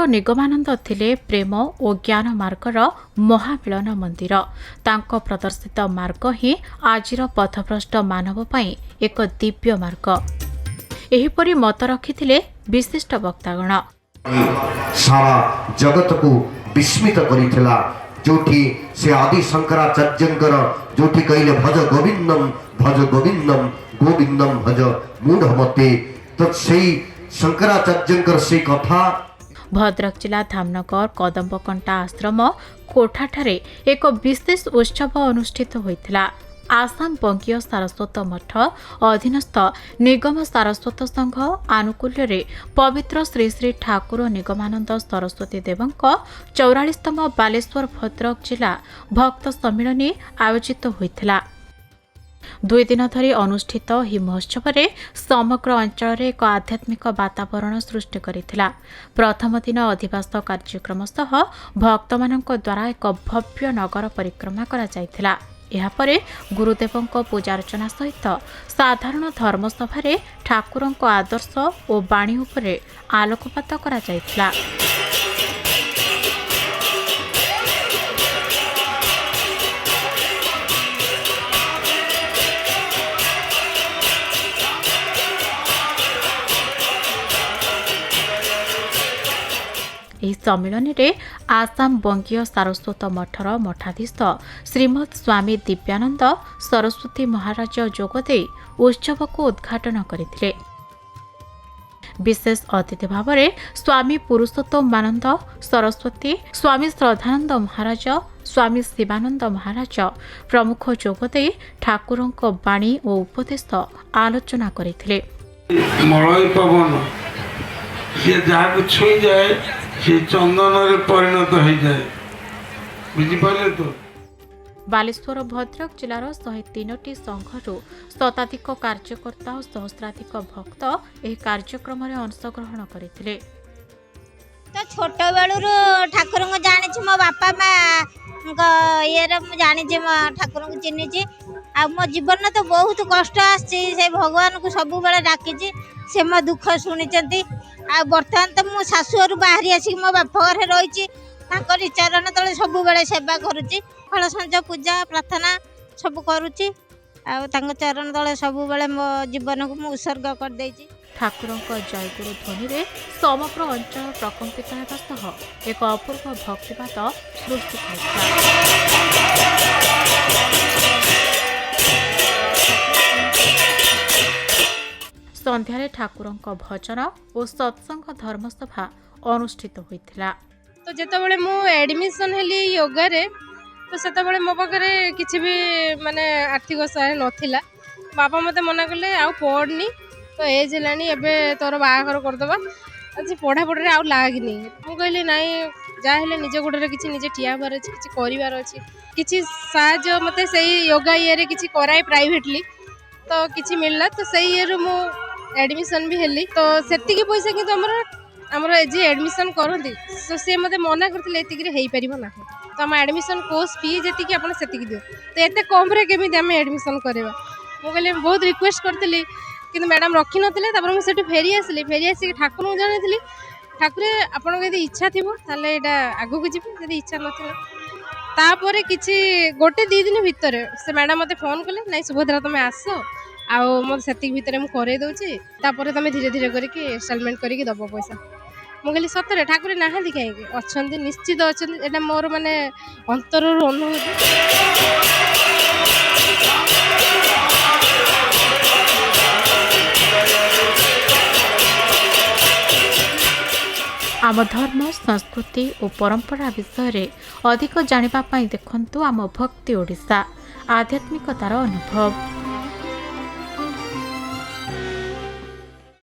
निगमानंद थिले प्रेम और ज्ञान मार्गर महामिलन मंदिर। तांको प्रदर्शित मार्ग ही आजिर पथभ्रष्ट मानव पाई एक दिव्य मार्ग। एहिपरि मत रखिथिले विशिष्ट वक्तागण। सारा जगत को विस्मित करिथिला जोठी से आदि शंकराचार्यंकर जोठी कहले भज गोविंदम गोविंदम भज मूढ़मते। तो सेई शंकराचार्यंकर से कथा भद्रक जिला धामनगर कदम्बकंटा आश्रम कोठाठारे एक विशेष उत्सव अनुष्ठित होइथिला। आसाम बंगीय सारस्वत मठ अधीनस्थ निगम सारस्वत संघ आनुकूल्य रे पवित्र श्री श्री ठाकुर निगमानंद सरस्वती देवंक 44तम बालेश्वर भद्रक जिला भक्त सम्मिलनी आयोजित होइथिला। 2 दिन धरी अनुष्ठित ही महोत्सव रे समग्र अंचल एक आध्यात्मिक वातावरण सृष्टि करिथिला। प्रथम दिन अधिवास कार्यक्रम सह भक्तमानक द्वारा एक भव्य नगर परिक्रमा करा जायथिला। एहापरे गुरुदेवंक पूजार्चना सहित साधारण धर्मसभा रे ठाकुरंक आदर्श और बाणी उपरे आलोकपात करा जायथिला। ଏହି ସମ୍ମିଳନୀରେ आसाम बंगीय सारस्वत मठर मठाधीश श्रीमद स्वामी दिव्यानंद सरस्वती महाराज जोगदे उत्सव को उद्घाटन करथिले। विशेष अतिथि भाव में स्वामी पुरुषोत्तमानंद सरस्वती, स्वामी श्रद्धानंद महाराज, स्वामी शिवानंद महाराज प्रमुख जोगदे ठाकुरों बाणी और उपदेश आलोचना करथिले। मलय पवन से जहाँ छुई जाए से चंदन रे परिणत हो जाए। बुझिपारे तो बालेश्वर भद्रक जिलार 103टी संघरू शताधिक कार्यकर्ता और सहस्राधिक भक्त एही कार्यक्रम रे अंशग्रहण करथिले। तो छोट बेलू ठाकुर को जानी मो बापा माँ ये जानी ठाकुर को चिन्ही आ मो जीवन तो बहुत कष्ट आसे भगवान को सब बेले डाकी से मो दुख शुणी आ बर्तमान तो मो शाशुर बाहरी आसिक मो बाप घर रही चरण तले सब बेले सेवा करुच्ची। फल संज पूजा प्रार्थना सब करुच्ची आ चरण तले सब बेले मो जीवन को मु उत्सर्ग कर देछि। ठाकुरों जयगुरु ध्वनि रे समग्र अंचल प्रकम्पित होगा सह एक अपूर्व भक्तिवाद सृष्टि संध्यारे ठाकुरों भजन और सत्संग धर्मसभा अनुष्ठित होइथिला। तो जेतबेले मु एडमिशन हेली योगा रे तो सेतबेले मो पाखरे किछि भी माने आर्थिक सहाय नथिला। बाबा मते मना करले आ पढ़नी तो एज हेलानी एबे तोर बाहागर करदबा आज पढ़ा पढ़े आउ लागनी। मु कहली नाई जा हेले निज गोडरे किछि निजे ठिया बार अछि किछि करिवार अछि किछि साहाय्य मते सेही योगा इये रे किछि कराय प्राइवेटली तो किछि मिलला तो सेही इये रे मु एडमिशन भी हेली। तो सेति के पैसा कि हमर जे एडमिशन करती तो सी मते मना करथिले एतिक रे हेई परिबो ना तो हम एडमिशन कोर्स फी जेति कि आपण सेति कि दियो तो एते कम रे केमी हम एडमिशन करबा। मु कहले बहुत रिक्वेस्ट करथिली किंतु मैडम रखी नथिले। तापर मु सेठी फेरी आसी ठाकुर को जानिथिली ठाकुर आपण यदि इच्छा थिबो ताले एटा आगु को जिबो यदि इच्छा नथिला तापर किछि गोटे 2 दिन भितर से मैडम मते फोन कले नाही सुभद्रा तमे आसो आउ मो सेति भितर मु करे दउची तापर तमे धीरे धीरे करके इन्स्टॉलमेंट करके दबो पैसा। मु कहली सतरे ठाकुर नाहांती काहे अछंती निश्चित अछंती एटा मोर माने अंतरर अनुभूति। आम धर्म संस्कृति और परंपरा विषय रे अधिक जानिबा पई देखंतु आम भक्ति ओडिशा आध्यात्मिकतार अनुभव।